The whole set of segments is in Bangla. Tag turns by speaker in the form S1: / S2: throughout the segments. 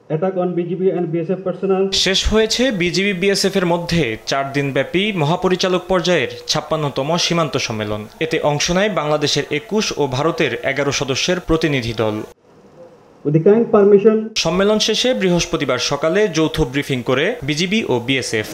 S1: attack on BGB and BSF personnel.
S2: শেষ হয়েছে বিজিবি বিএসএফ এর মধ্যে 4 দিনব্যাপী মহাপরিচালক পর্যায়ের 56তম সীমান্ত সম্মেলন। এতে অংশ নেয় বাংলাদেশের 21 ও ভারতের 11 সদস্যের প্রতিনিধি দল। সম্মেলন শেষে বৃহস্পতিবার সকালে যৌথ ব্রিফিং করে বিজিবি ও বিএসএফ।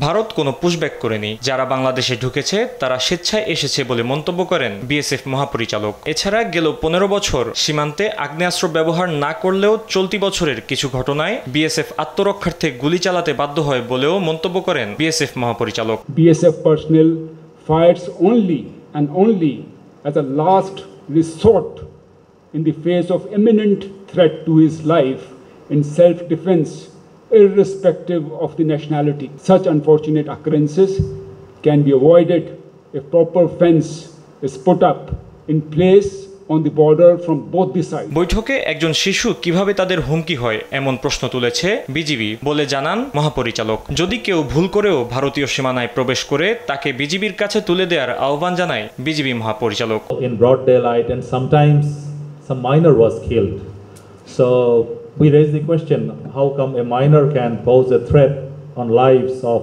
S2: ভারত কোনো পুশব্যাক করেনি, যারা বাংলাদেশে ঢুকেছে তারা স্বেচ্ছায় এসেছে বলে মন্তব্য করেন বিএসএফ মহাপরিচালক। এছাড়া গেল 15 বছর সীমান্তে আগ্নেয়াস্ত্র ব্যবহার না করলেও চলতি বছরের কিছু ঘটনায় বিএসএফ আত্মরক্ষার্থে গুলি চালাতে বাধ্য হয় বলেও মন্তব্য করেন বিএসএফ মহাপরিচালক।
S3: BSF personnel fires only and only as a last resort in the face of imminent threat to his life in self-defense, irrespective of the nationality. Such unfortunate occurrences can be avoided if proper fence is put up in place on the border from both the sides.
S2: বৈঠকে একজন শিশু কিভাবে তাদের হুমকি হয় এমন প্রশ্ন তুলেছে বিজিবি বলে জানান মহাপরিচালক। যদি কেউ ভুল করেও ভারতীয় সীমানায় প্রবেশ করে তাকে বিজিবির কাছে তুলে দেওয়ার আহ্বান জানায় বিজিবি মহাপরিচালক।
S4: In broad daylight and sometimes some minor was killed. So we raise the question, how come a minor can pose a threat on lives of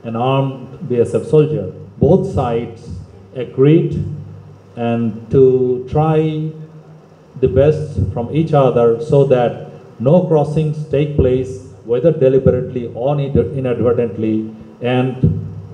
S4: an armed BSF soldier? Both sides agreed and to try the best from each other so that no crossings take place, whether deliberately or inadvertently, and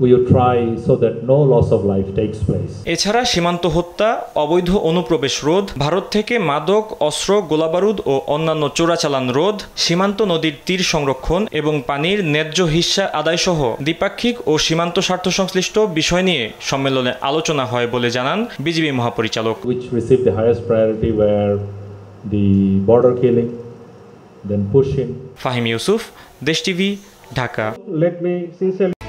S4: we will try so that no loss of life takes place.
S2: এছাড়া সীমান্ত হত্যা, অবৈধ অনুপ্রবেশ রোধ, ভারত থেকে মাদক, অস্ত্র, গোলাবারুদ ও অন্যান্য চোরাচালান রোধ, সীমান্ত নদীর তীর সংরক্ষণ এবং পানির ন্যায্য হিস্সা আদায়সহ দ্বিপাক্ষিক ও সীমান্ত স্বার্থ সংশ্লিষ্ট বিষয় নিয়ে সম্মেলনে আলোচনা হয় বলে জানান বিজিবি মহাপরিচালক।
S4: Which received the highest priority were the border killing, then pushing.
S2: Fahim Yusuf, দেশ TV, Dhaka.
S1: Let me sincerely